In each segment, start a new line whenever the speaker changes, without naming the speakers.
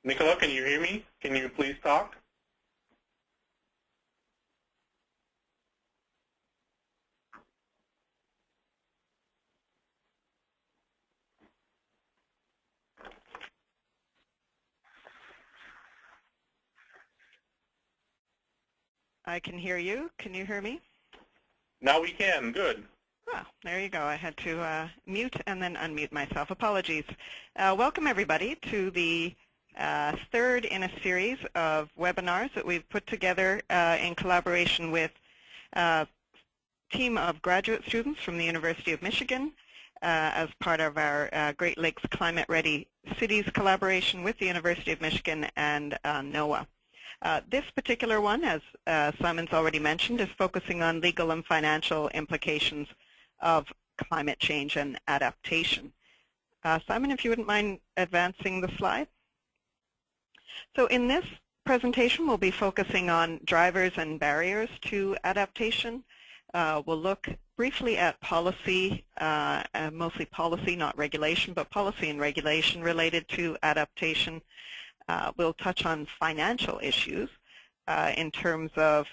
Nicola, can you hear me? Can you please talk?
I can hear you. Can you hear me?
Now we can. Good.
Oh, there you go. I had to mute and then unmute myself. Apologies. Welcome, everybody, to the third in a series of webinars that we've put together in collaboration with a team of graduate students from the University of Michigan as part of our Great Lakes Climate Ready Cities collaboration with the University of Michigan and NOAA. This particular one, as Simon's already mentioned, is focusing on legal and financial implications of climate change and adaptation. Simon, if you wouldn't mind advancing the slide. So in this presentation, we'll be focusing on drivers and barriers to adaptation. We'll look briefly at policy, mostly policy, not regulation, but policy and regulation related to adaptation. We'll touch on financial issues in terms of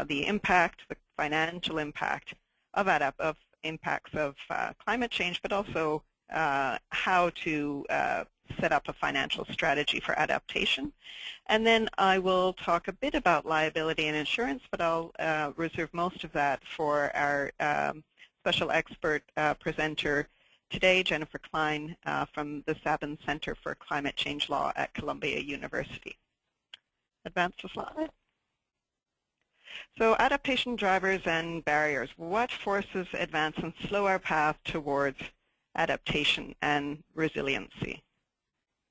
the impact, the financial impact of impacts of climate change, but also how to set up a financial strategy for adaptation. And then I will talk a bit about liability and insurance, but I'll reserve most of that for our special expert presenter today, Jennifer Klein from the Sabin Center for Climate Change Law at Columbia University. Advance the slide. So adaptation drivers and barriers. What forces advance and slow our path towards adaptation and resiliency?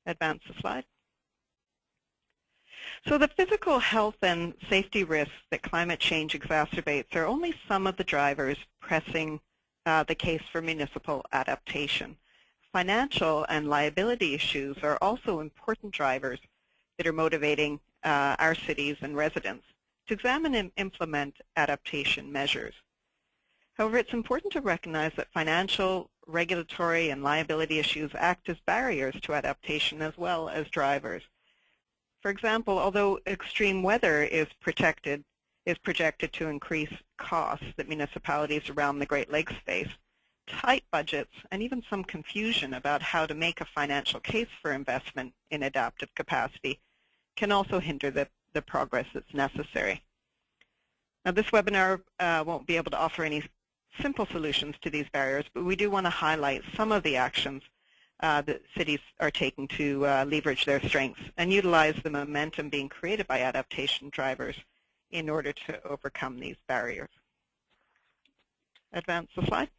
Advance the slide. So the physical health and safety risks that climate change exacerbates are only some of the drivers pressing the case for municipal adaptation. Financial and liability issues are also important drivers that are motivating our cities and residents to examine and implement adaptation measures. However, it's important to recognize that financial, regulatory, and liability issues act as barriers to adaptation as well as drivers. For example, although extreme weather is projected to increase costs that municipalities around the Great Lakes face, tight budgets and even some confusion about how to make a financial case for investment in adaptive capacity can also hinder the progress that's necessary. Now, this webinar won't be able to offer any simple solutions to these barriers, but we do want to highlight some of the actions that cities are taking to leverage their strengths and utilize the momentum being created by adaptation drivers in order to overcome these barriers. Advance the slide.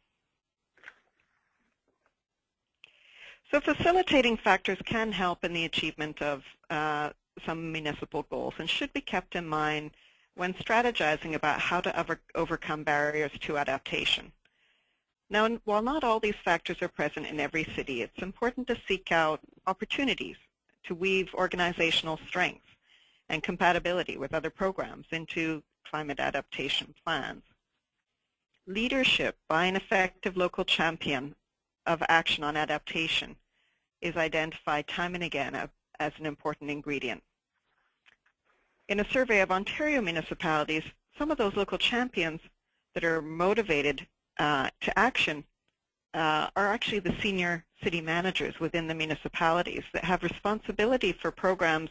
So facilitating factors can help in the achievement of some municipal goals and should be kept in mind when strategizing about how to overcome barriers to adaptation. Now, while not all these factors are present in every city, it's important to seek out opportunities to weave organizational strengths and compatibility with other programs into climate adaptation plans. Leadership by an effective local champion of action on adaptation is identified time and again as an important ingredient. In a survey of Ontario municipalities, some of those local champions that are motivated to action are actually the senior city managers within the municipalities that have responsibility for programs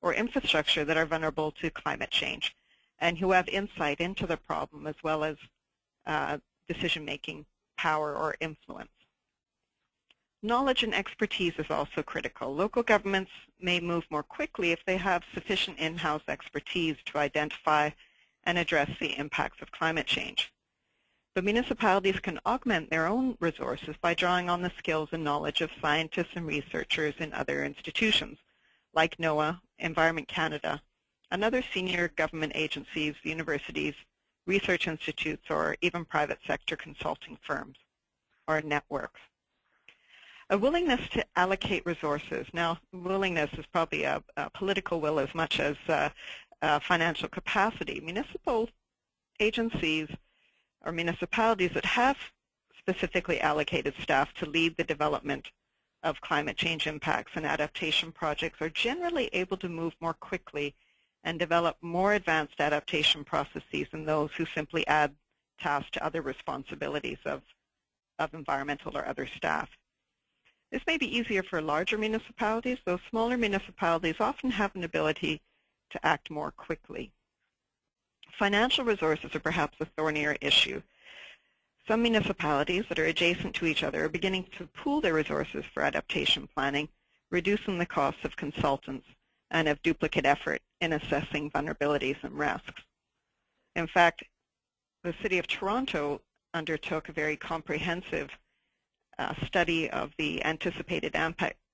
or infrastructure that are vulnerable to climate change and who have insight into the problem as well as decision-making power or influence. Knowledge and expertise is also critical. Local governments may move more quickly if they have sufficient in-house expertise to identify and address the impacts of climate change. But municipalities can augment their own resources by drawing on the skills and knowledge of scientists and researchers in other institutions, like NOAA, Environment Canada, and other senior government agencies, universities, research institutes, or even private sector consulting firms or networks. A willingness to allocate resources. Now, willingness is probably a political will as much as financial capacity. Municipal agencies or municipalities that have specifically allocated staff to lead the development of climate change impacts and adaptation projects are generally able to move more quickly and develop more advanced adaptation processes than those who simply add tasks to other responsibilities of environmental or other staff. This may be easier for larger municipalities, though smaller municipalities often have an ability to act more quickly. Financial resources are perhaps a thornier issue. Some municipalities that are adjacent to each other are beginning to pool their resources for adaptation planning, reducing the costs of consultants and of duplicate effort in assessing vulnerabilities and risks. In fact, the City of Toronto undertook a very comprehensive study of the anticipated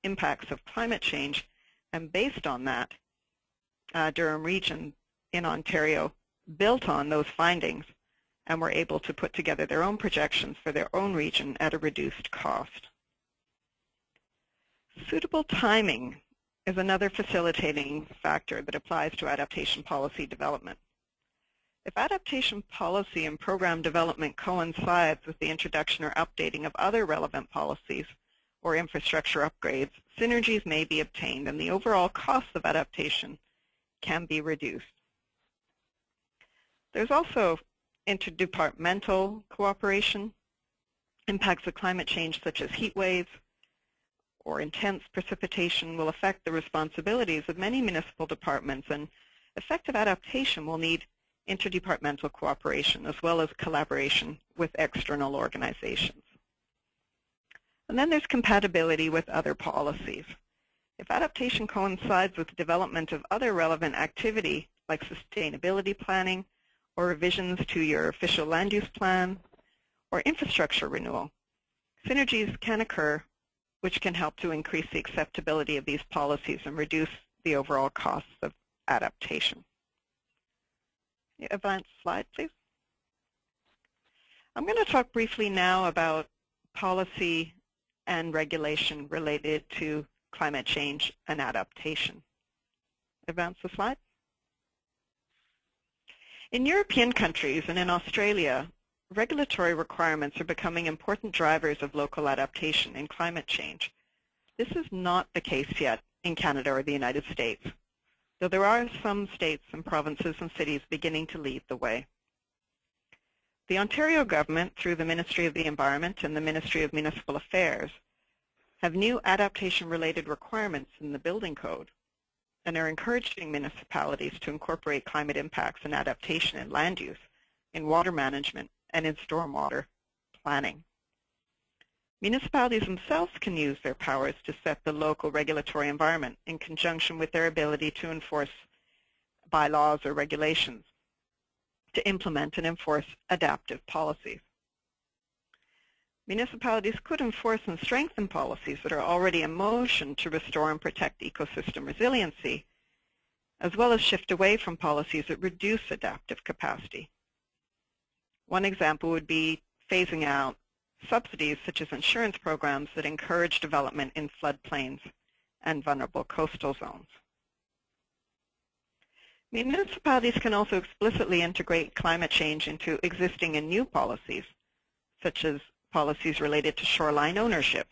impacts of climate change, and based on that, Durham Region in Ontario built on those findings and were able to put together their own projections for their own region at a reduced cost. Suitable timing is another facilitating factor that applies to adaptation policy development. If adaptation policy and program development coincides with the introduction or updating of other relevant policies or infrastructure upgrades, synergies may be obtained and the overall costs of adaptation can be reduced. There's also interdepartmental cooperation. Impacts of climate change such as heat waves or intense precipitation will affect the responsibilities of many municipal departments, and effective adaptation will need interdepartmental cooperation as well as collaboration with external organizations. And then there's compatibility with other policies. If adaptation coincides with the development of other relevant activity like sustainability planning or revisions to your official land use plan or infrastructure renewal, synergies can occur which can help to increase the acceptability of these policies and reduce the overall costs of adaptation. Advance slide, please. I'm going to talk briefly now about policy and regulation related to climate change and adaptation. Advance the slide. In European countries and in Australia, regulatory requirements are becoming important drivers of local adaptation and climate change. This is not the case yet in Canada or the United States, though there are some states and provinces and cities beginning to lead the way. The Ontario government, through the Ministry of the Environment and the Ministry of Municipal Affairs, have new adaptation-related requirements in the building code and are encouraging municipalities to incorporate climate impacts and adaptation in land use, in water management, and in stormwater planning. Municipalities themselves can use their powers to set the local regulatory environment in conjunction with their ability to enforce bylaws or regulations, to implement and enforce adaptive policies. Municipalities could enforce and strengthen policies that are already in motion to restore and protect ecosystem resiliency, as well as shift away from policies that reduce adaptive capacity. One example would be phasing out subsidies such as insurance programs that encourage development in floodplains and vulnerable coastal zones. Municipalities can also explicitly integrate climate change into existing and new policies, such as policies related to shoreline ownership,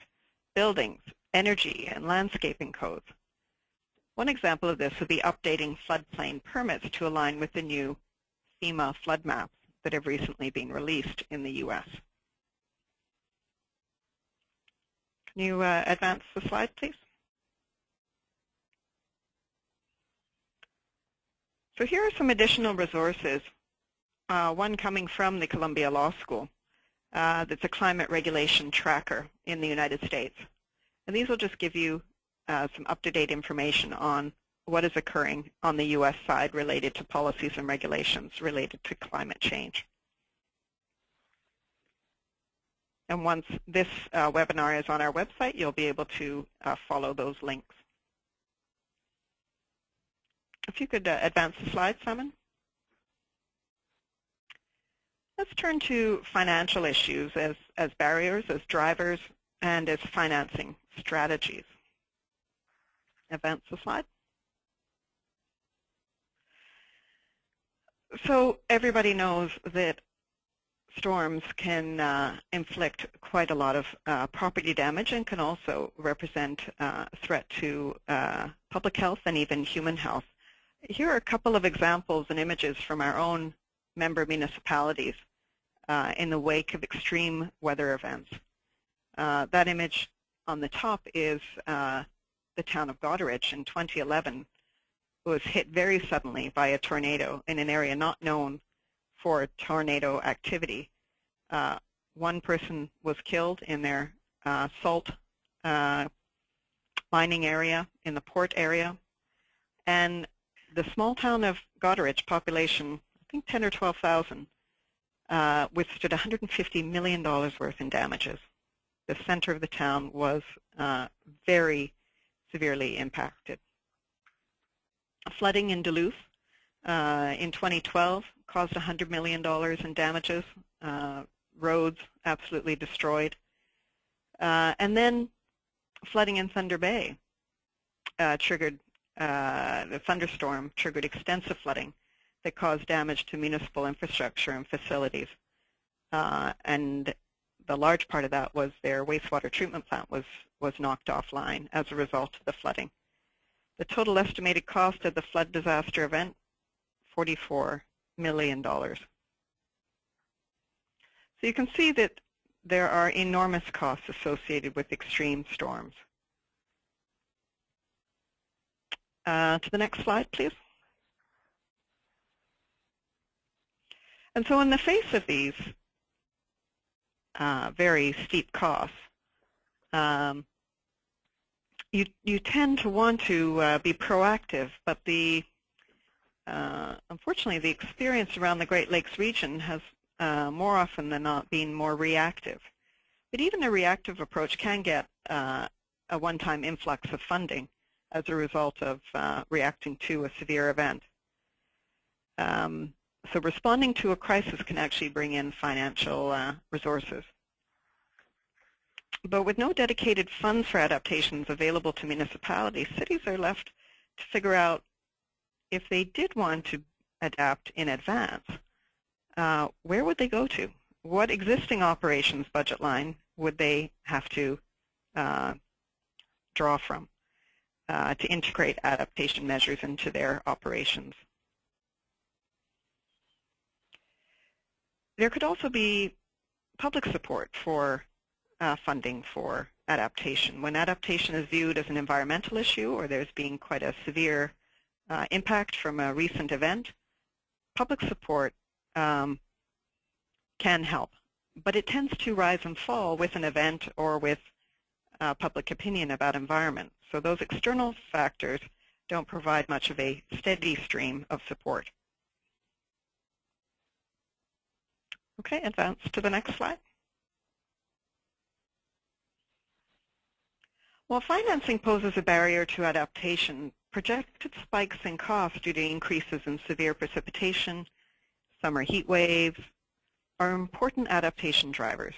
buildings, energy, and landscaping codes. One example of this would be updating floodplain permits to align with the new FEMA flood maps that have recently been released in the U.S. Can you advance the slide, please? So here are some additional resources, one coming from the Columbia Law School. That's a climate regulation tracker in the United States. And these will just give you some up-to-date information on what is occurring on the U.S. side related to policies and regulations related to climate change. And once this webinar is on our website, you'll be able to follow those links. If you could advance the slide, Simon. Let's turn to financial issues as barriers, as drivers, and as financing strategies. Advance the slide. So everybody knows that storms can inflict quite a lot of property damage and can also represent a threat to public health and even human health. Here are a couple of examples and images from our own member municipalities in the wake of extreme weather events. That image on the top is the town of Goderich in 2011 was hit very suddenly by a tornado in an area not known for tornado activity. One person was killed in their salt mining area in the port area, and the small town of Goderich, population I think 10 or 12,000, withstood $150 million worth in damages. The center of the town was very severely impacted. Flooding in Duluth in 2012 caused $100 million in damages, roads absolutely destroyed. And then flooding in Thunder Bay triggered, the thunderstorm triggered extensive flooding that caused damage to municipal infrastructure and facilities. And the large part of that was their wastewater treatment plant was knocked offline as a result of the flooding. The total estimated cost of the flood disaster event, $44 million. So you can see that there are enormous costs associated with extreme storms. To the next slide, please. And so in the face of these very steep costs, you tend to want to be proactive, but unfortunately the experience around the Great Lakes region has more often than not been more reactive. But even a reactive approach can get a one-time influx of funding as a result of reacting to a severe event. So responding to a crisis can actually bring in financial resources. But with no dedicated funds for adaptations available to municipalities, cities are left to figure out if they did want to adapt in advance, where would they go to? What existing operations budget line would they have to draw from to integrate adaptation measures into their operations? There could also be public support for funding for adaptation. When adaptation is viewed as an environmental issue or there's been quite a severe impact from a recent event, public support can help, but it tends to rise and fall with an event or with public opinion about environment. So those external factors don't provide much of a steady stream of support. Okay, advance to the next slide. While financing poses a barrier to adaptation, projected spikes in costs due to increases in severe precipitation, summer heat waves, are important adaptation drivers.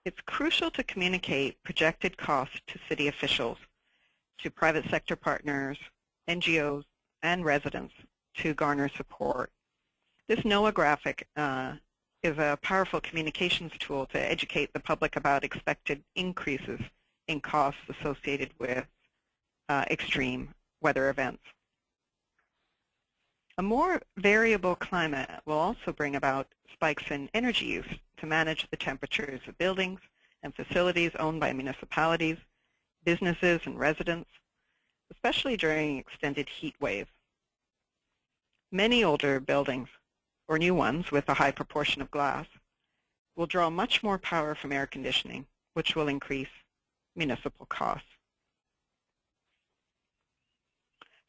It's crucial to communicate projected costs to city officials, to private sector partners, NGOs, and residents to garner support. This NOAA graphic is a powerful communications tool to educate the public about expected increases in costs associated with extreme weather events. A more variable climate will also bring about spikes in energy use to manage the temperatures of buildings and facilities owned by municipalities, businesses, and residents, especially during extended heat waves. Many older buildings, or new ones with a high proportion of glass, will draw much more power from air conditioning, which will increase municipal costs.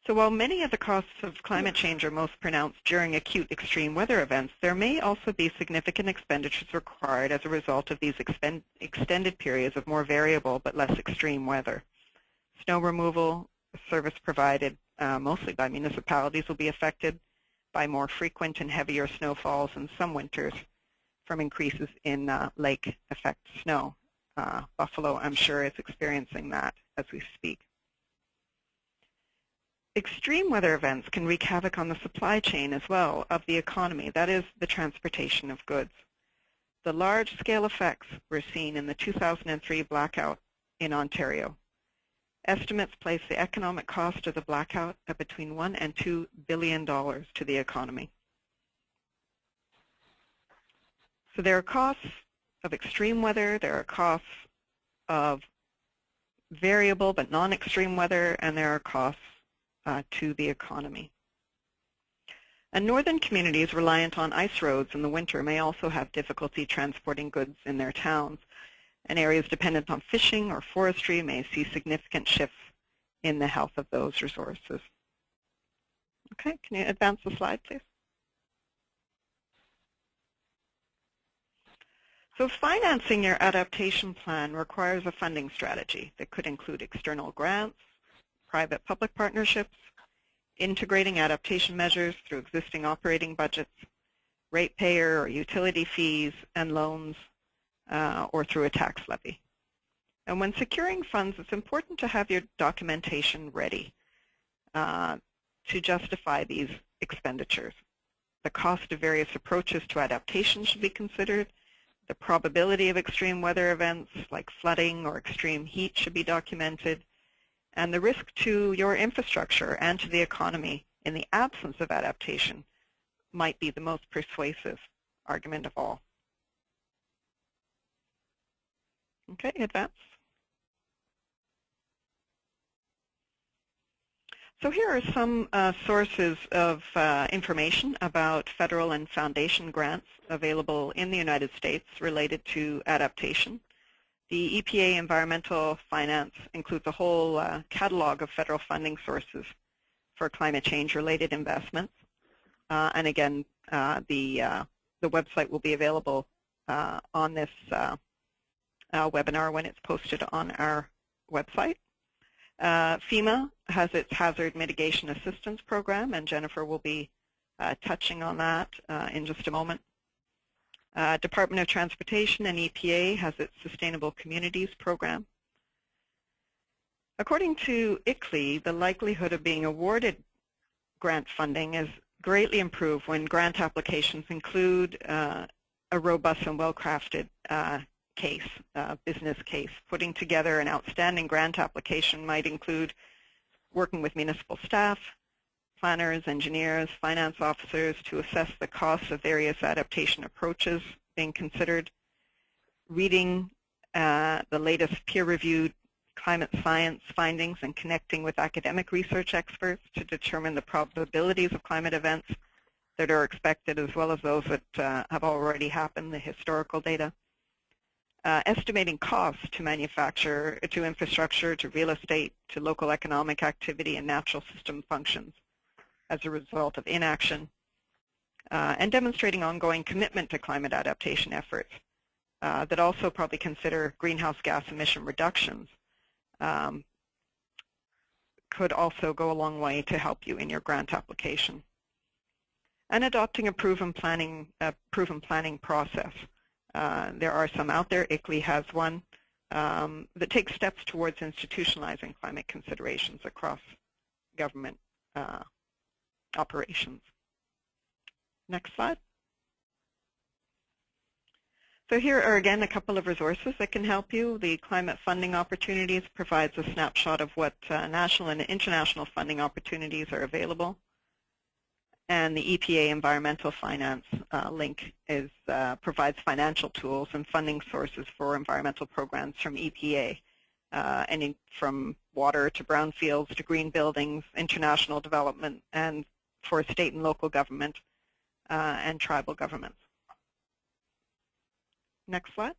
So while many of the costs of climate change are most pronounced during acute extreme weather events, there may also be significant expenditures required as a result of these extended periods of more variable but less extreme weather. Snow removal, a service provided mostly by municipalities, will be affected by more frequent and heavier snowfalls in some winters from increases in lake effect snow. Buffalo, I'm sure, is experiencing that as we speak. Extreme weather events can wreak havoc on the supply chain as well of the economy, that is, the transportation of goods. the large-scale effects were seen in the 2003 blackout in Ontario. Estimates place the economic cost of the blackout at between $1 and $2 billion to the economy. So there are costs of extreme weather, there are costs of variable but non-extreme weather, and there are costs to the economy. And northern communities reliant on ice roads in the winter may also have difficulty transporting goods in their towns, and areas dependent on fishing or forestry may see significant shifts in the health of those resources. Okay, can you advance the slide, please? So financing your adaptation plan requires a funding strategy that could include external grants, private-public partnerships, integrating adaptation measures through existing operating budgets, ratepayer or utility fees, and loans, or through a tax levy. And when securing funds, it's important to have your documentation ready to justify these expenditures. The cost of various approaches to adaptation should be considered. The probability of extreme weather events like flooding or extreme heat should be documented. And the risk to your infrastructure and to the economy in the absence of adaptation might be the most persuasive argument of all. Okay, advance. So here are some sources of information about federal and foundation grants available in the United States related to adaptation. The EPA Environmental Finance includes a whole catalog of federal funding sources for climate change-related investments. And again, the website will be available on this webinar when it's posted on our website. FEMA has its Hazard Mitigation Assistance Program, and Jennifer will be touching on that in just a moment. Department of Transportation and EPA has its Sustainable Communities Program. According to ICLEI, the likelihood of being awarded grant funding is greatly improved when grant applications include a robust and well-crafted business case. Putting together an outstanding grant application might include working with municipal staff, planners, engineers, finance officers to assess the costs of various adaptation approaches being considered, reading the latest peer-reviewed climate science findings and connecting with academic research experts to determine the probabilities of climate events that are expected, as well as those that have already happened, the historical data. Estimating costs to manufacture, to infrastructure, to real estate, to local economic activity and natural system functions as a result of inaction, and demonstrating ongoing commitment to climate adaptation efforts that also probably consider greenhouse gas emission reductions could also go a long way to help you in your grant application. And adopting a proven planning process. There are some out there. ICLEI has one that takes steps towards institutionalizing climate considerations across government operations. Next slide. So here are again a couple of resources that can help you. The Climate Funding Opportunities provides a snapshot of what national and international funding opportunities are available. And the EPA Environmental Finance link provides financial tools and funding sources for environmental programs from EPA, from water to brownfields to green buildings, international development, and for state and local government and tribal governments. Next slide.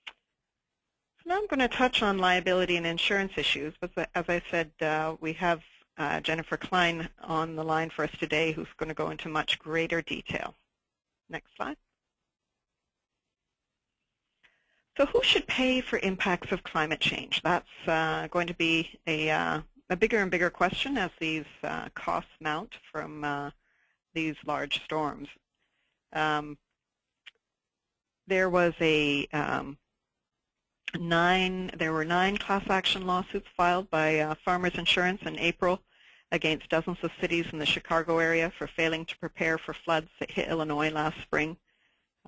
So now I'm going to touch on liability and insurance issues. But as I said, we have Jennifer Klein on the line for us today, who's going to go into much greater detail. Next slide. So who should pay for impacts of climate change? That's going to be a bigger and bigger question as these costs mount from these large storms. There were 9 class action lawsuits filed by Farmers Insurance in April against dozens of cities in the Chicago area for failing to prepare for floods that hit Illinois last spring.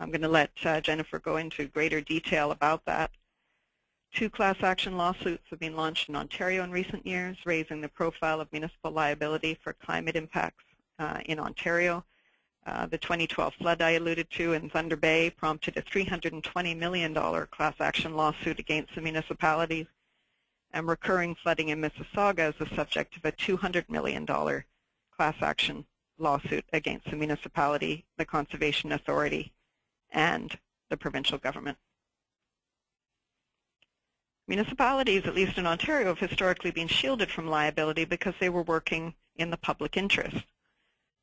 I'm going to let Jennifer go into greater detail about that. 2 class action lawsuits have been launched in Ontario in recent years, raising the profile of municipal liability for climate impacts in Ontario. The 2012 flood I alluded to in Thunder Bay prompted a $320 million class action lawsuit against the municipalities, and recurring flooding in Mississauga is the subject of a $200 million class action lawsuit against the municipality, the Conservation Authority, and the provincial government. Municipalities, at least in Ontario, have historically been shielded from liability because they were working in the public interest.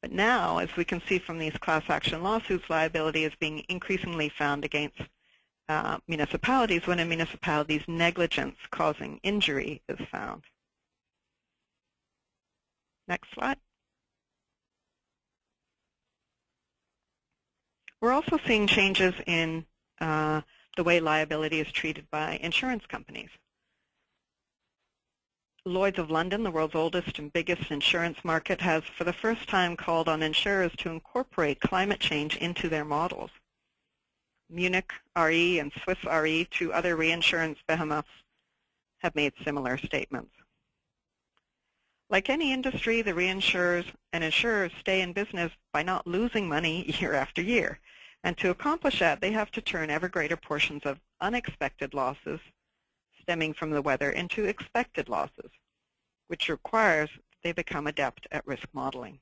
But now, as we can see from these class action lawsuits, liability is being increasingly found against municipalities when a municipality's negligence causing injury is found. Next slide. We're also seeing changes in the way liability is treated by insurance companies. Lloyd's of London, the world's oldest and biggest insurance market, has for the first time called on insurers to incorporate climate change into their models. Munich Re and Swiss Re, 2 other reinsurance behemoths, have made similar statements. Like any industry, the reinsurers and insurers stay in business by not losing money year after year. And to accomplish that, they have to turn ever greater portions of unexpected losses stemming from the weather into expected losses, which requires they become adept at risk modeling.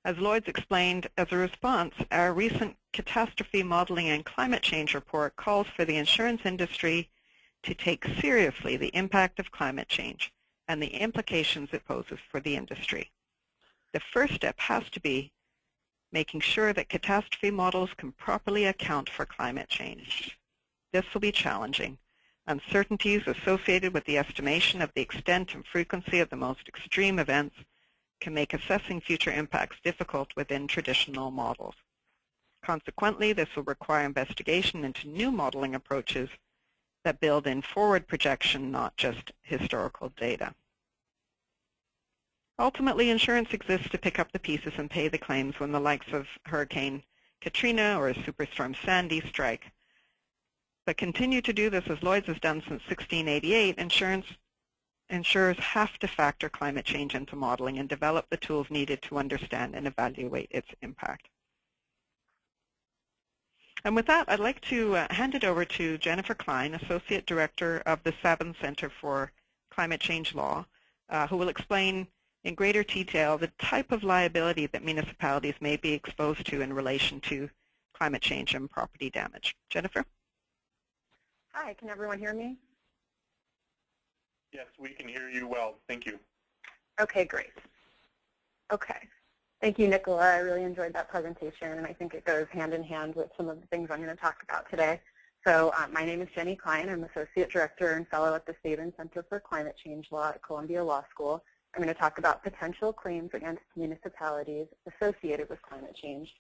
As Lloyd's explained, as a response, our recent catastrophe modeling and climate change report calls for the insurance industry to take seriously the impact of climate change and the implications it poses for the industry. The first step has to be making sure that catastrophe models can properly account for climate change. This will be challenging. Uncertainties associated with the estimation of the extent and frequency of the most extreme events can make assessing future impacts difficult within traditional models. Consequently, this will require investigation into new modeling approaches that build in forward projection, not just historical data. Ultimately, insurance exists to pick up the pieces and pay the claims when the likes of Hurricane Katrina or Superstorm Sandy strike. But continue to do this as Lloyd's has done since 1688, insurers have to factor climate change into modeling and develop the tools needed to understand and evaluate its impact. And with that, I'd like to hand it over to Jennifer Klein, Associate Director of the Sabin Center for Climate Change Law, who will explain in greater detail the type of liability that municipalities may be exposed to in relation to climate change and property damage. Jennifer?
Hi, can everyone hear me?
Yes, we can hear you well. Thank you.
Okay, great. Okay. Thank you, Nicola. I really enjoyed that presentation, and I think it goes hand in hand with some of the things I'm going to talk about today. So my name is Jenny Klein. I'm Associate Director and Fellow at the Sabin Center for Climate Change Law at Columbia Law School. I'm going to talk about potential claims against municipalities associated with climate change.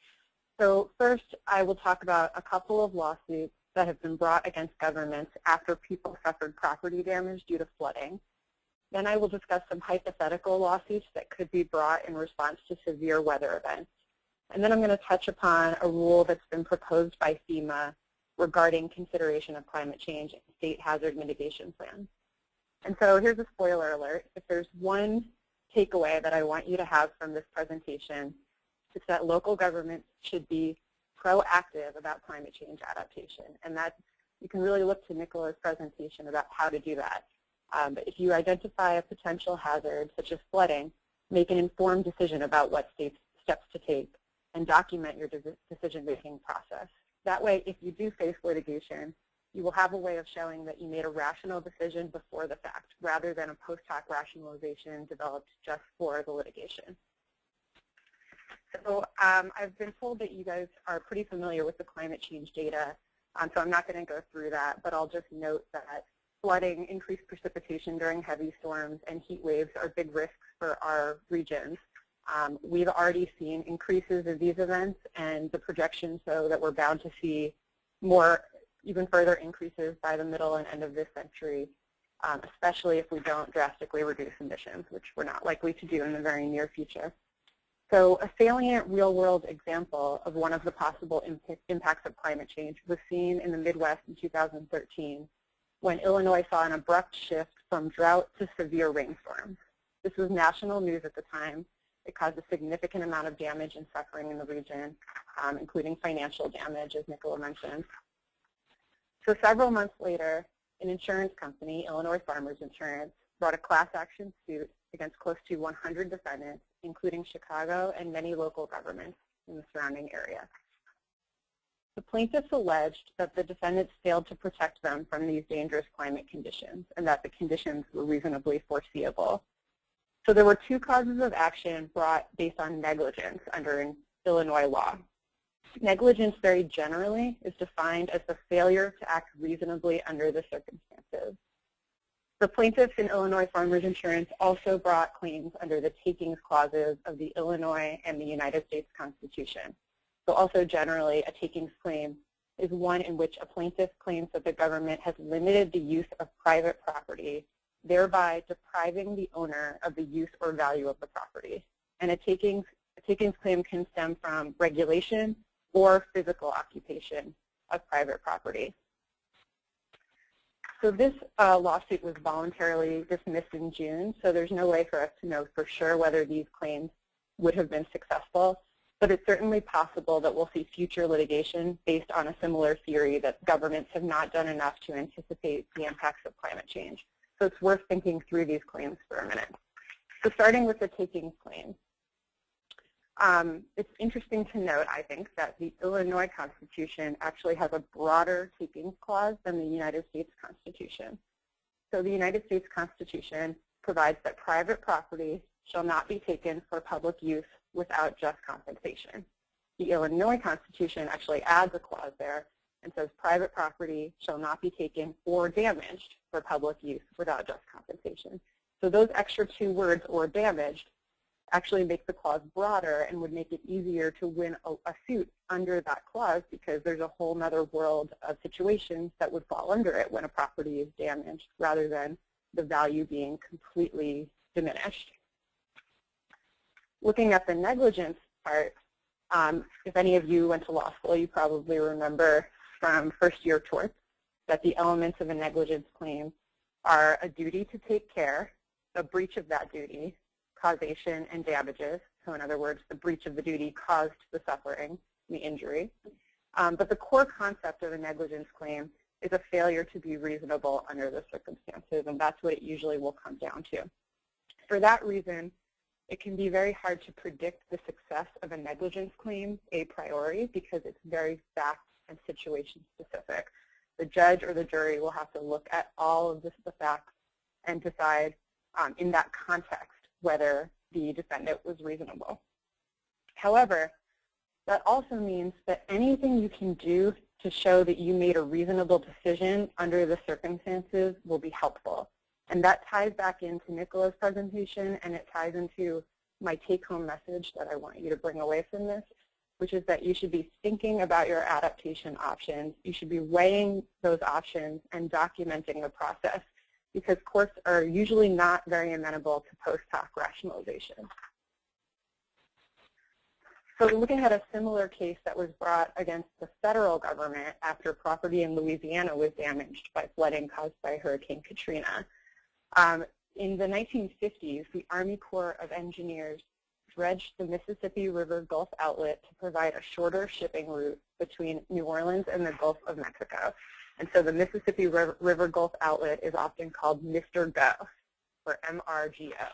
So first, I will talk about a couple of lawsuits that have been brought against governments after people suffered property damage due to flooding. Then I will discuss some hypothetical lawsuits that could be brought in response to severe weather events. And then I'm going to touch upon a rule that's been proposed by FEMA regarding consideration of climate change and state hazard mitigation plans. And so here's a spoiler alert. If there's one takeaway that I want you to have from this presentation, it's that local governments should be proactive about climate change adaptation. And that you can really look to Nicola's presentation about how to do that. But if you identify a potential hazard, such as flooding, make an informed decision about what steps to take and document your decision-making process. That way, if you do face litigation, you will have a way of showing that you made a rational decision before the fact, rather than a post hoc rationalization developed just for the litigation. So I've been told that you guys are pretty familiar with the climate change data, so I'm not going to go through that, but I'll just note that flooding, increased precipitation during heavy storms, and heat waves are big risks for our regions. We've already seen increases in these events, and the projections show that we're bound to see more, even further increases by the middle and end of this century, especially if we don't drastically reduce emissions, which we're not likely to do in the very near future. So a salient real-world example of one of the possible impacts of climate change was seen in the Midwest in 2013 when Illinois saw an abrupt shift from drought to severe rainstorms. This was national news at the time. It caused a significant amount of damage and suffering in the region, including financial damage, as Nicola mentioned. So several months later, an insurance company, Illinois Farmers Insurance, brought a class action suit against close to 100 defendants, including Chicago and many local governments in the surrounding area. The plaintiffs alleged that the defendants failed to protect them from these dangerous climate conditions and that the conditions were reasonably foreseeable. So there were two causes of action brought based on negligence under Illinois law. Negligence very generally is defined as the failure to act reasonably under the circumstances. The plaintiffs in Illinois Farmers Insurance also brought claims under the takings clauses of the Illinois and the United States Constitution. So also generally, a takings claim is one in which a plaintiff claims that the government has limited the use of private property, thereby depriving the owner of the use or value of the property. And a takings claim can stem from regulation or physical occupation of private property. So this lawsuit was voluntarily dismissed in June, so there's no way for us to know for sure whether these claims would have been successful, but it's certainly possible that we'll see future litigation based on a similar theory that governments have not done enough to anticipate the impacts of climate change. So it's worth thinking through these claims for a minute. So starting with the takings claim. It's interesting to note, I think, that the Illinois Constitution actually has a broader takings clause than the United States Constitution. So the United States Constitution provides that private property shall not be taken for public use without just compensation. The Illinois Constitution actually adds a clause there and says private property shall not be taken or damaged for public use without just compensation. So those extra two words, or damaged, actually make the clause broader and would make it easier to win a suit under that clause because there's a whole other world of situations that would fall under it when a property is damaged rather than the value being completely diminished. Looking at the negligence part, if any of you went to law school, you probably remember from first-year torts that the elements of a negligence claim are a duty to take care, a breach of that duty, causation, and damages. So in other words, the breach of the duty caused the suffering, the injury. But the core concept of a negligence claim is a failure to be reasonable under the circumstances, and that's what it usually will come down to. For that reason, it can be very hard to predict the success of a negligence claim a priori because it's very fact and situation specific. The judge or the jury will have to look at all of the facts and decide in that context whether the defendant was reasonable. However, that also means that anything you can do to show that you made a reasonable decision under the circumstances will be helpful. And that ties back into Nicola's presentation, and it ties into my take-home message that I want you to bring away from this, which is that you should be thinking about your adaptation options. You should be weighing those options and documenting the process, because courts are usually not very amenable to post hoc rationalization. So looking at a similar case that was brought against the federal government after property in Louisiana was damaged by flooding caused by Hurricane Katrina. In the 1950s, the Army Corps of Engineers dredged the Mississippi River Gulf outlet to provide a shorter shipping route between New Orleans and the Gulf of Mexico. And so the Mississippi River Gulf outlet is often called Mr. Go, or MRGO.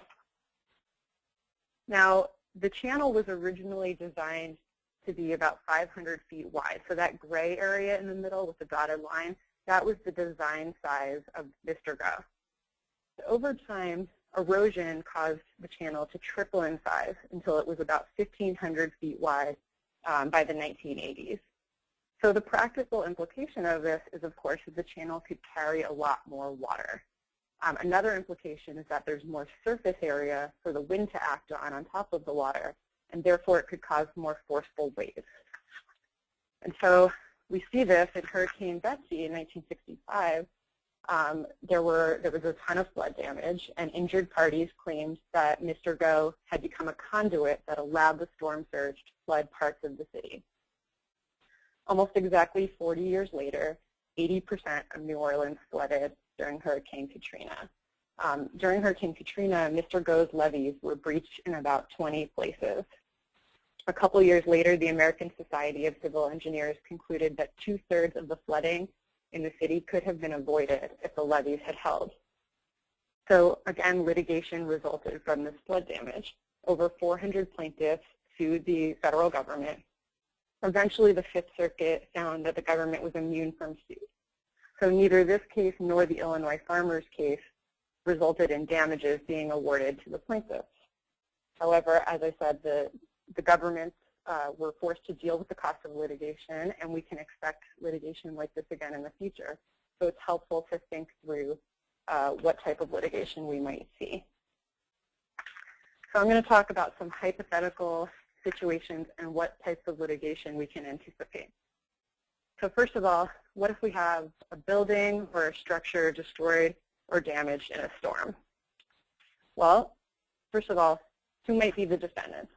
Now, the channel was originally designed to be about 500 feet wide. So that gray area in the middle with the dotted line, that was the design size of Mr. Go. So over time, erosion caused the channel to triple in size until it was about 1,500 feet wide by the 1980s. So the practical implication of this is, of course, that the channel could carry a lot more water. Another implication is that there's more surface area for the wind to act on top of the water, and therefore it could cause more forceful waves. And so we see this in Hurricane Betsy in 1965, there was a ton of flood damage, and injured parties claimed that Mr. Go had become a conduit that allowed the storm surge to flood parts of the city. Almost exactly 40 years later, 80% of New Orleans flooded during Hurricane Katrina. During Hurricane Katrina, Mr. Go's levees were breached in about 20 places. A couple years later, the American Society of Civil Engineers concluded that 2/3 of the flooding in the city could have been avoided if the levees had held. So again, litigation resulted from this flood damage. Over 400 plaintiffs sued the federal government. Eventually, the Fifth Circuit found that the government was immune from suit. So neither this case nor the Illinois farmers case resulted in damages being awarded to the plaintiffs. However, as I said, the governments were forced to deal with the cost of litigation, and we can expect litigation like this again in the future. So it's helpful to think through what type of litigation we might see. So I'm going to talk about some hypothetical situations and what types of litigation we can anticipate. So first of all, what if we have a building or a structure destroyed or damaged in a storm? Well, first of all, who might be the defendants?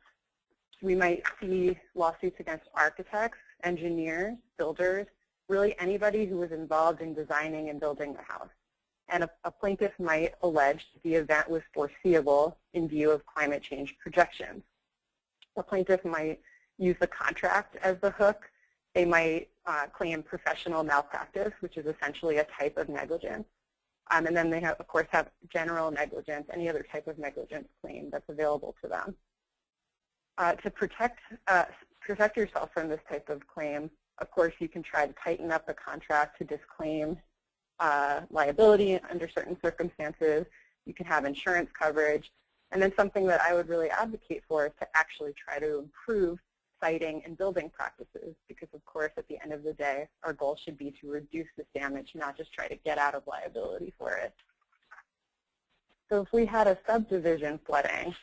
We might see lawsuits against architects, engineers, builders, really anybody who was involved in designing and building the house. And a plaintiff might allege that the event was foreseeable in view of climate change projections. A plaintiff might use the contract as the hook. They might claim professional malpractice, which is essentially a type of negligence. And then they, of course, have general negligence, any other type of negligence claim that's available to them. To protect yourself from this type of claim, of course, you can try to tighten up the contract to disclaim liability under certain circumstances. You can have insurance coverage. And then something that I would really advocate for is to actually try to improve siting and building practices, because, of course, at the end of the day, our goal should be to reduce this damage, not just try to get out of liability for it. So if we had a subdivision flooding,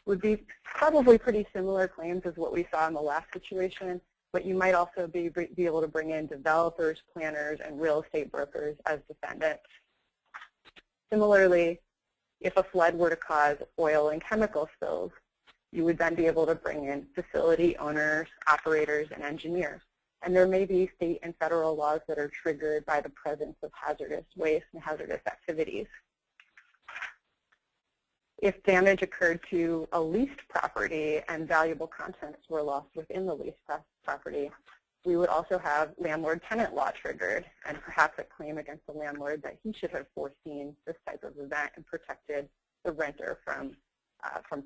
would be probably pretty similar claims as what we saw in the last situation, but you might also be able to bring in developers, planners, and real estate brokers as defendants. Similarly, if a flood were to cause oil and chemical spills, you would then be able to bring in facility owners, operators, and engineers. And there may be state and federal laws that are triggered by the presence of hazardous waste and hazardous activities. If damage occurred to a leased property and valuable contents were lost within the leased property, we would also have landlord-tenant law triggered, and perhaps a claim against the landlord that he should have foreseen this type of event and protected the renter from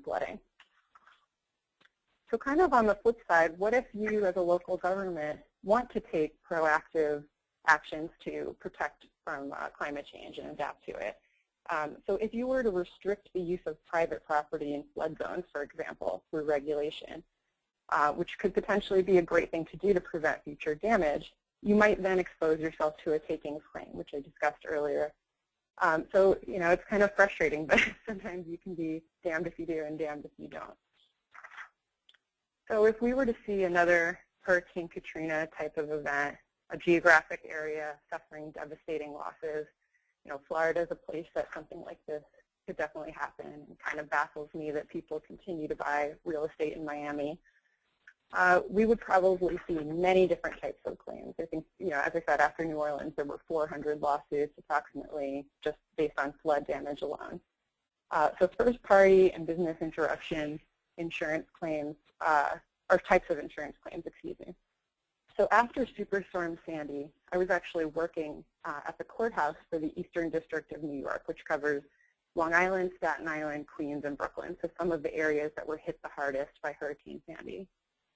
flooding. So kind of on the flip side, what if you as a local government want to take proactive actions to protect from climate change and adapt to it? So if you were to restrict the use of private property in flood zones, for example, through regulation, which could potentially be a great thing to do to prevent future damage, you might then expose yourself to a takings claim, which I discussed earlier. So, you know, it's kind of frustrating, but sometimes you can be damned if you do and damned if you don't. So if we were to see another Hurricane Katrina type of event, a geographic area suffering devastating losses, you know, Florida is a place that something like this could definitely happen. It kind of baffles me that people continue to buy real estate in Miami. We would probably see many different types of claims. I think, you know, as I said, after New Orleans, there were 400 lawsuits approximately just based on flood damage alone. So first-party and business interruption insurance claims, or types of insurance claims, excuse me. So after Superstorm Sandy, I was actually working at the courthouse for the Eastern District of New York, which covers Long Island, Staten Island, Queens, and Brooklyn, so some of the areas that were hit the hardest by Hurricane Sandy.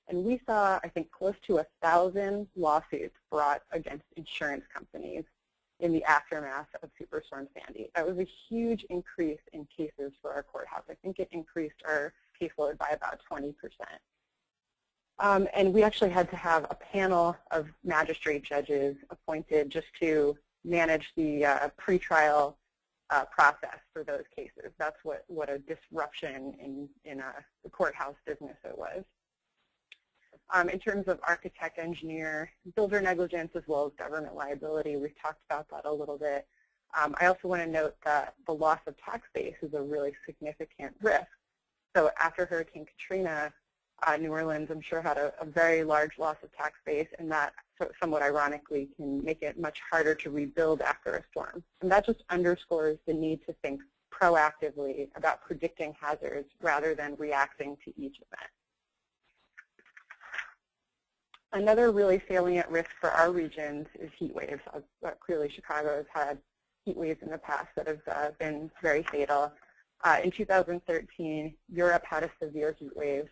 And we saw, I think, close to 1,000 lawsuits brought against insurance companies in the aftermath of Superstorm Sandy. That was a huge increase in cases for our courthouse. I think it increased our caseload by about 20%. And we actually had to have a panel of magistrate judges appointed just to manage the pretrial process for those cases. That's what a disruption in the courthouse business it was. In terms of architect, engineer, builder negligence, as well as government liability, we've talked about that a little bit. I also want to note that the loss of tax base is a really significant risk. So after Hurricane Katrina, New Orleans, I'm sure, had a very large loss of tax base, and that somewhat ironically can make it much harder to rebuild after a storm. And that just underscores the need to think proactively about predicting hazards rather than reacting to each event. Another really salient risk for our regions is heat waves. Clearly, Chicago has had heat waves in the past that have been very fatal. In 2013, Europe had a severe heat wave,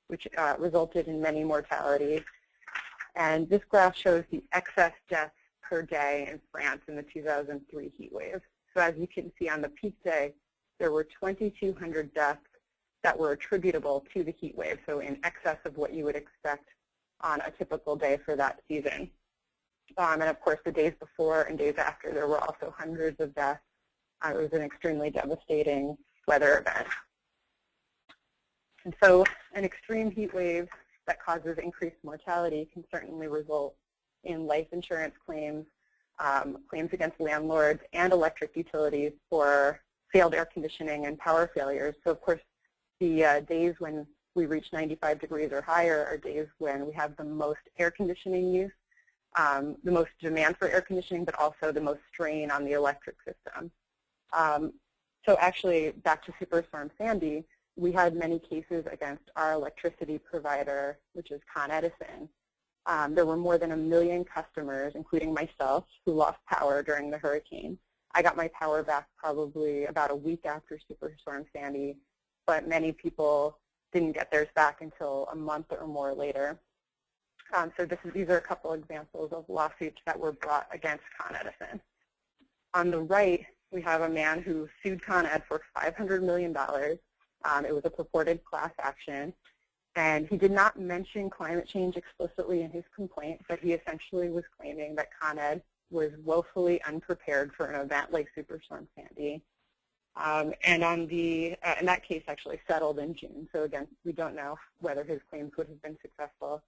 which resulted in many mortalities. And this graph shows the excess deaths per day in France in the 2003 heat wave. So as you can see, on the peak day, there were 2,200 deaths that were attributable to the heat wave, so in excess of what you would expect on a typical day for that season. And of course, the days before and days after, there were also hundreds of deaths. It was an extremely devastating weather event. And so an extreme heat wave that causes increased mortality can certainly result in life insurance claims, claims against landlords and electric utilities for failed air conditioning and power failures. So of course, the days when we reach 95 degrees or higher are days when we have the most air conditioning use, the most demand for air conditioning, but also the most strain on the electric system. So actually, back to Superstorm Sandy, we had many cases against our electricity provider, which is Con Edison. There were more than 1 million customers, including myself, who lost power during the hurricane. I got my power back probably about a week after Superstorm Sandy, but many people didn't get theirs back until a month or more later. So these are a couple examples of lawsuits that were brought against Con Edison. On the right, we have a man who sued Con Ed for $500 million. It was a purported class action. And he did not mention climate change explicitly in his complaint, but he essentially was claiming that Con Ed was woefully unprepared for an event like Superstorm Sandy. And that case actually settled in June. So again, we don't know whether his claims would have been successful.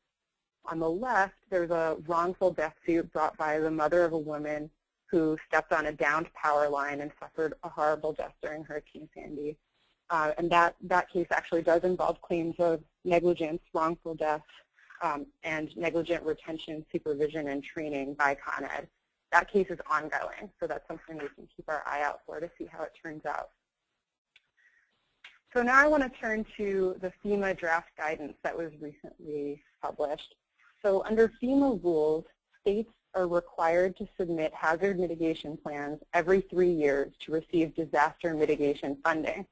On the left, there's a wrongful death suit brought by the mother of a woman who stepped on a downed power line and suffered a horrible death during Hurricane Sandy. And that case actually does involve claims of negligence, wrongful death, and negligent retention, supervision, and training by Con Ed. That case is ongoing, so that's something we can keep our eye out for to see how it turns out. So now I want to turn to the FEMA draft guidance that was recently published. So under FEMA rules, states are required to submit hazard mitigation plans every 3 years to receive disaster mitigation funding.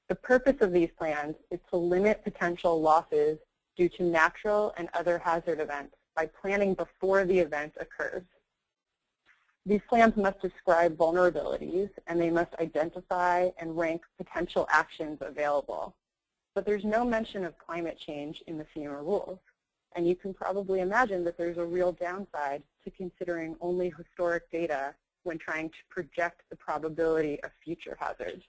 The purpose of these plans is to limit potential losses due to natural and other hazard events by planning before the event occurs. These plans must describe vulnerabilities, and they must identify and rank potential actions available. But there's no mention of climate change in the FEMA rules. And you can probably imagine that there's a real downside to considering only historic data when trying to project the probability of future hazards.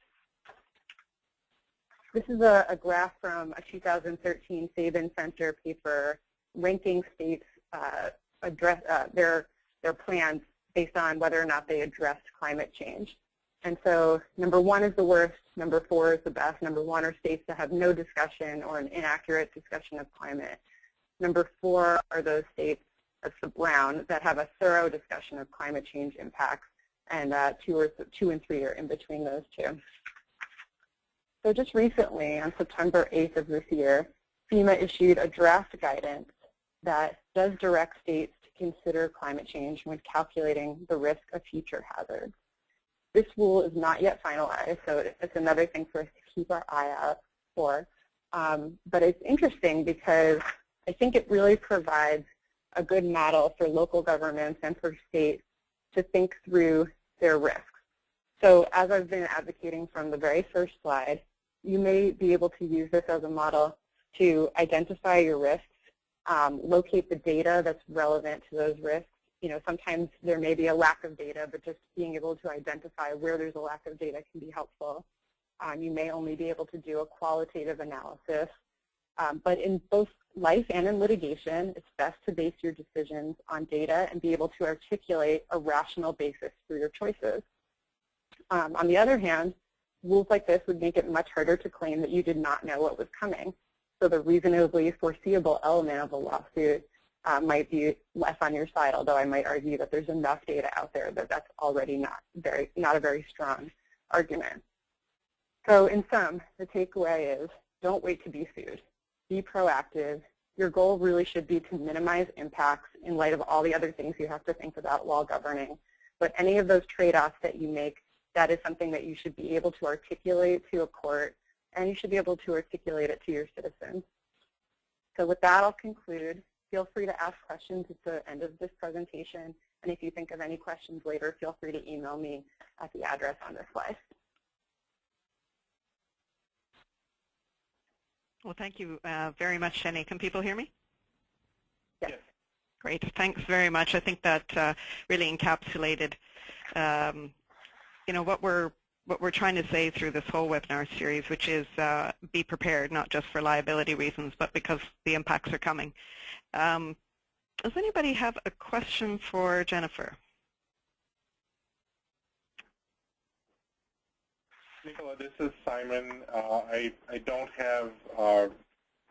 This is a graph from a 2013 Sabin Center paper ranking states' their plans based on whether or not they addressed climate change. And so number 1 is the worst, number 4 is the best. Number 1 are states that have no discussion or an inaccurate discussion of climate. Number 4 are those states, that's the brown, that have a thorough discussion of climate change impacts, and 2 and 3 are in between those two. So just recently, on September 8th of this year, FEMA issued a draft guidance that does direct states to consider climate change when calculating the risk of future hazards. This rule is not yet finalized, so it's another thing for us to keep our eye out for. But it's interesting because I think it really provides a good model for local governments and for states to think through their risks. So as I've been advocating from the very first slide, you may be able to use this as a model to identify your risks, locate the data that's relevant to those risks. You know, sometimes there may be a lack of data, but just being able to identify where there's a lack of data can be helpful. You may only be able to do a qualitative analysis. But in both life and in litigation, it's best to base your decisions on data and be able to articulate a rational basis for your choices. On the other hand, rules like this would make it much harder to claim that you did not know what was coming. So the reasonably foreseeable element of a lawsuit might be less on your side, although I might argue that there's enough data out there that that's already not a very strong argument. So in sum, the takeaway is don't wait to be sued. Be proactive. Your goal really should be to minimize impacts in light of all the other things you have to think about while governing. But any of those trade-offs that you make, that is something that you should be able to articulate to a court, and you should be able to articulate it to your citizens. So with that, I'll conclude. Feel free to ask questions at the end of this presentation. And if you think of any questions later, feel free to email me at the address on this slide.
Well, thank you very much, Jenny. Can people hear me?
Yes.
Great. Thanks very much. I think that really encapsulated what we're trying to say through this whole webinar series, which is be prepared, not just for liability reasons, but because the impacts are coming. Does anybody have a question for Jennifer?
Nicola, this is Simon. I don't have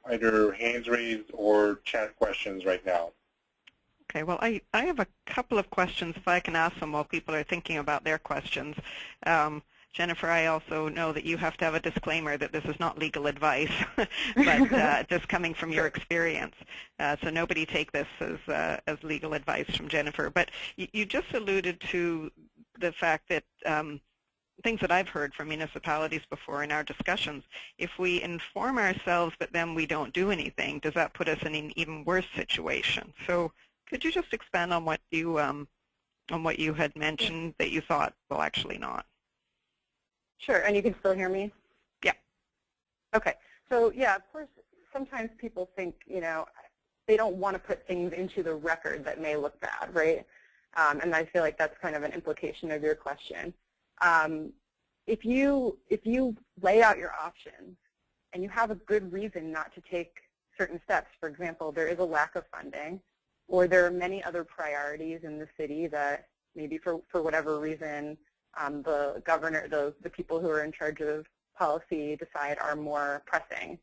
either hands raised or chat questions right now.
Okay, well, I have a couple of questions, if I can ask them while people are thinking about their questions. Jennifer, I also know that you have to have a disclaimer that this is not legal advice, but just coming from your experience. So nobody take this as legal advice from Jennifer. But you just alluded to the fact that things that I've heard from municipalities before in our discussions, if we inform ourselves but then we don't do anything, does that put us in an even worse situation? So could you just expand on what you had mentioned that you thought, well, actually not?
Sure, and you can still hear me?
Yeah.
Okay, so yeah, of course, sometimes people think, they don't want to put things into the record that may look bad, right? And I feel like that's kind of an implication of your question. If you lay out your options and you have a good reason not to take certain steps, for example, there is a lack of funding, or there are many other priorities in the city that maybe for whatever reason the governor, the people who are in charge of policy decide are more pressing.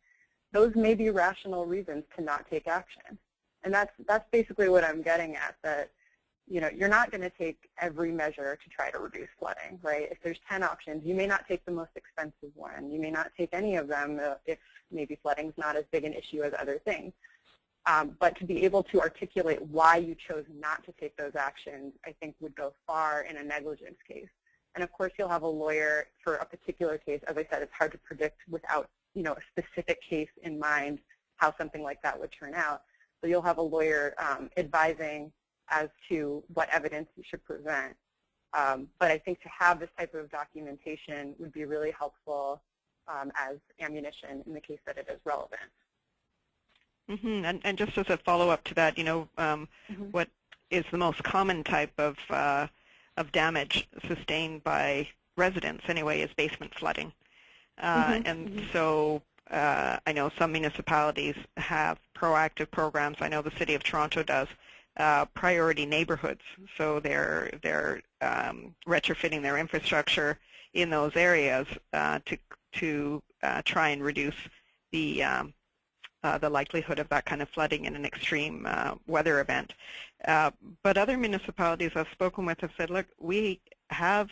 Those may be rational reasons to not take action. And that's basically what I'm getting at, that you're not going to take every measure to try to reduce flooding, right? If there's 10 options, you may not take the most expensive one. You may not take any of them if maybe flooding's not as big an issue as other things. But to be able to articulate why you chose not to take those actions, I think would go far in a negligence case. And of course, you'll have a lawyer for a particular case. As I said, it's hard to predict without a specific case in mind how something like that would turn out. So you'll have a lawyer advising as to what evidence you should present. But I think to have this type of documentation would be really helpful as ammunition in the case that it is relevant.
Mm-hmm. And just as a follow-up to that, what is the most common type of damage sustained by residents anyway is basement flooding. And so I know some municipalities have proactive programs. I know the City of Toronto does. Priority neighborhoods, so they're retrofitting their infrastructure in those areas to try and reduce the likelihood of that kind of flooding in an extreme weather event. But other municipalities I've spoken with have said, look, we have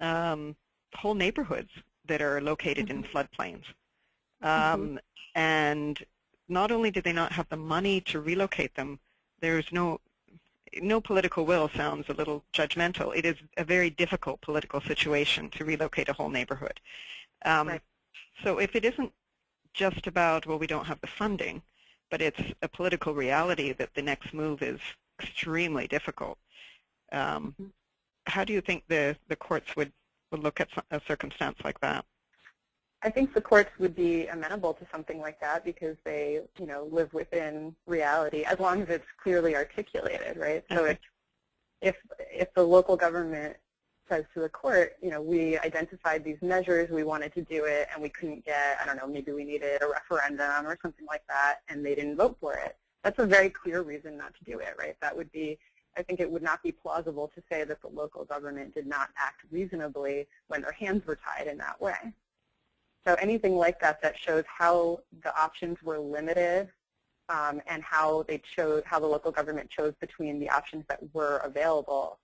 whole neighborhoods that are located in floodplains, and not only do they not have the money to relocate them, there's no political will. Sounds a little judgmental. It is a very difficult political situation to relocate a whole neighborhood. Right. So if it isn't just about, well, we don't have the funding, but it's a political reality that the next move is extremely difficult, how do you think the courts would look at a circumstance like that?
I think the courts would be amenable to something like that because they, live within reality as long as it's clearly articulated, right? So if the local government says to the court, we identified these measures, we wanted to do it, and we couldn't get, I don't know, maybe we needed a referendum or something like that, and they didn't vote for it. That's a very clear reason not to do it, right? That would be, I think it would not be plausible to say that the local government did not act reasonably when their hands were tied in that way. So anything like that that shows how the options were limited and how the local government chose between the options that were available,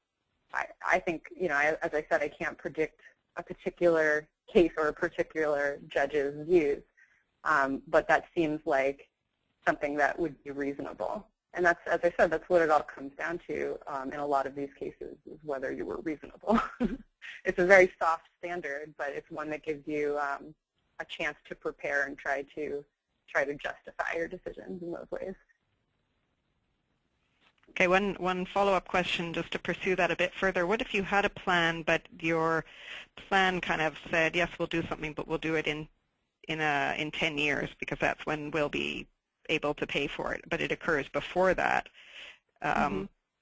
I think, as I said, I can't predict a particular case or a particular judge's views, but that seems like something that would be reasonable. And that's, as I said, that's what it all comes down to in a lot of these cases, is whether you were reasonable. It's a very soft standard, but it's one that gives you a chance to prepare and try to justify your decisions in those ways.
Okay, one follow-up question just to pursue that a bit further. What if you had a plan, but your plan kind of said, yes, we'll do something, but we'll do it in 10 years because that's when we'll be able to pay for it, but it occurs before that.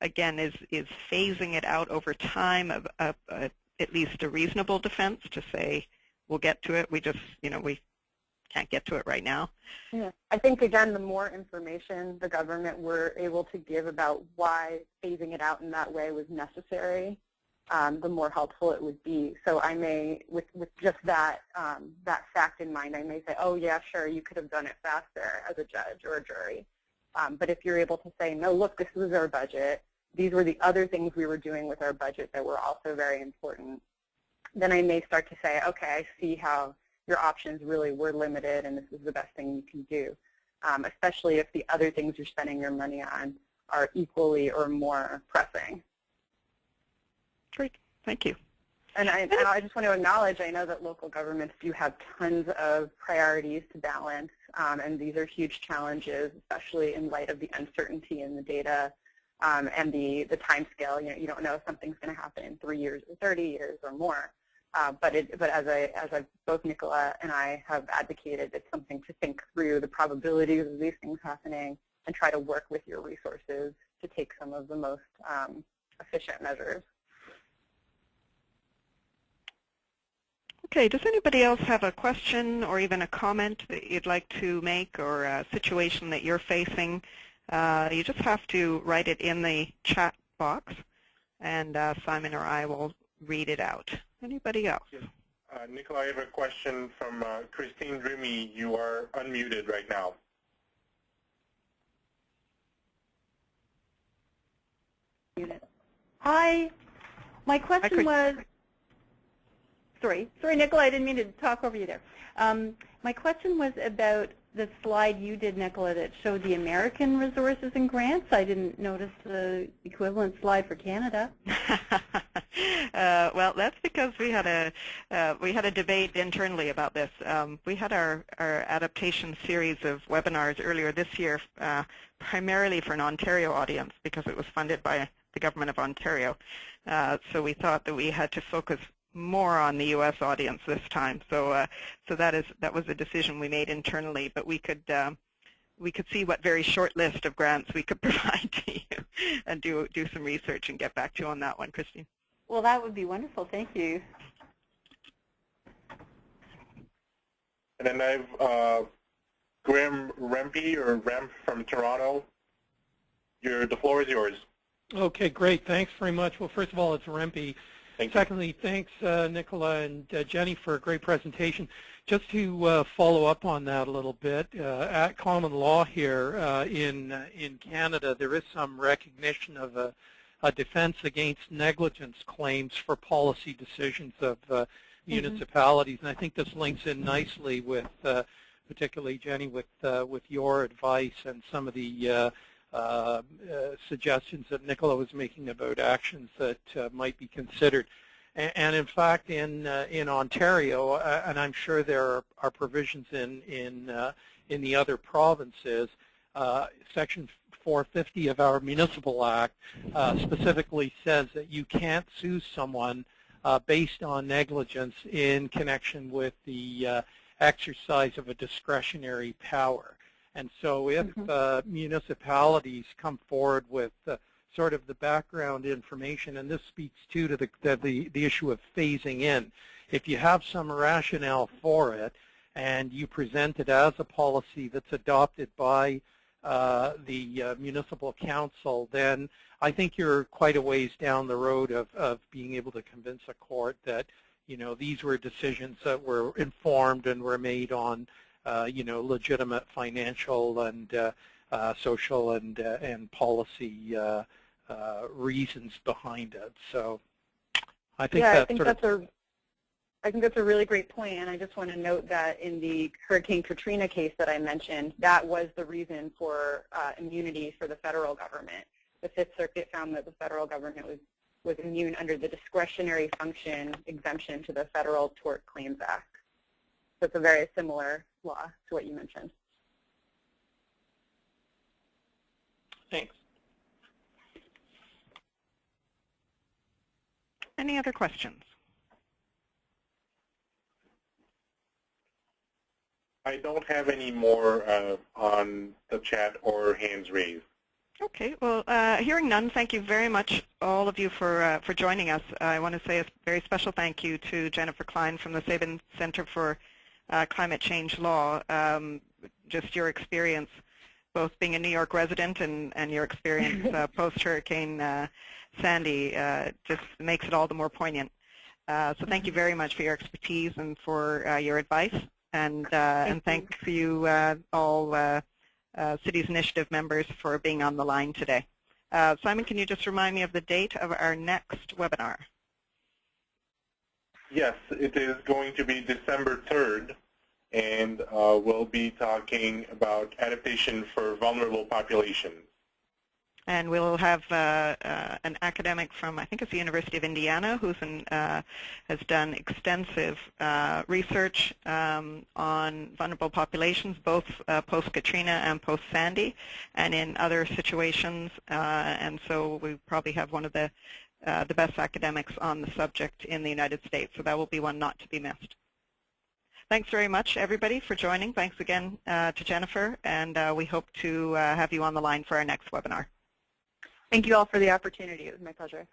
Again, is phasing it out over time at least a reasonable defense to say we'll get to it? We just, we can't get to it right now.
Yeah, I think again, the more information the government were able to give about why phasing it out in that way was necessary, the more helpful it would be. So I may, with just that fact in mind, I may say, oh yeah, sure, you could have done it faster as a judge or a jury. But if you're able to say, no, look, this was our budget, these were the other things we were doing with our budget that were also very important, then I may start to say, okay, I see how your options really were limited and this is the best thing you can do, especially if the other things you're spending your money on are equally or more pressing.
Great, thank you.
And I just want to acknowledge, I know that local governments do have tons of priorities to balance, and these are huge challenges, especially in light of the uncertainty in the data and the time scale. You don't know if something's going to happen in 3 years or 30 years or more. But as both Nicola and I have advocated, it's something to think through the probabilities of these things happening and try to work with your resources to take some of the most efficient measures.
Okay, does anybody else have a question or even a comment that you'd like to make, or a situation that you're facing? You just have to write it in the chat box, and Simon or I will read it out. Anybody else?
Yes. Nicola, I have a question from Christine Rumi. You are unmuted right now.
Hi. My question was, sorry, Nicola, I didn't mean to talk over you there. My question was about the slide you did, Nicola, that showed the American resources and grants. I didn't notice the equivalent slide for Canada.
Well, that's because we had a debate internally about this. We had our adaptation series of webinars earlier this year, primarily for an Ontario audience because it was funded by the Government of Ontario. So we thought that we had to focus more on the U.S. audience this time. So that was a decision we made internally. But we could see what very short list of grants we could provide to you, and do some research and get back to you on that one, Christine.
Well, that would be wonderful. Thank you.
And then I have Graham Rempe or Remp from Toronto. The floor is yours.
Okay, great. Thanks very much. Well, first of all, it's Rempe. Secondly, thanks, Nicola and Jenny, for a great presentation. Just to follow up on that a little bit, at common law here in Canada, there is some recognition of a defense against negligence claims for policy decisions of municipalities, and I think this links in nicely with, particularly Jenny, with your advice and some of the suggestions that Nicola was making about actions that might be considered. And in fact, in Ontario, and I'm sure there are provisions in the other provinces, Section 450 of our Municipal Act specifically says that you can't sue someone based on negligence in connection with the exercise of a discretionary power. And so if municipalities come forward with sort of the background information, and this speaks too to the issue of phasing in. If you have some rationale for it and you present it as a policy that's adopted by the municipal council, then I think you're quite a ways down the road of being able to convince a court that, you know, these were decisions that were informed and were made on, you know, legitimate financial and social and policy reasons behind it. So I think
I think that's a really great point, and I just want to note that in the Hurricane Katrina case that I mentioned, that was the reason for immunity for the federal government. The Fifth Circuit found that the federal government was immune under the discretionary function exemption to the Federal Tort Claims Act. So it's a very similar law to what you mentioned.
Thanks.
Any other questions?
I don't have any more on the chat or hands raised.
Okay, well, hearing none, thank you very much, all of you, for joining us. I want to say a very special thank you to Jennifer Klein from the Sabin Center for Climate Change Law. Just your experience, both being a New York resident and your experience post-Hurricane Sandy, just makes it all the more poingnant. So thank you very much for your expertise and for your advice. And thank you all Cities Initiative members for being on the line today. Simon, can you just remind me of the date of our next webinar?
Yes, it is going to be December 3rd, and we'll be talking about adaptation for vulnerable populations.
And we'll have an academic from, I think it's the University of Indiana, who's has done extensive research on vulnerable populations, both post-Katrina and post-Sandy, and in other situations. And so we probably have one of the best academics on the subject in the United States. So that will be one not to be missed. Thanks very much, everybody, for joining. Thanks again to Jennifer, and we hope to have you on the line for our next webinar.
Thank you all for the opportunity. It was my pleasure.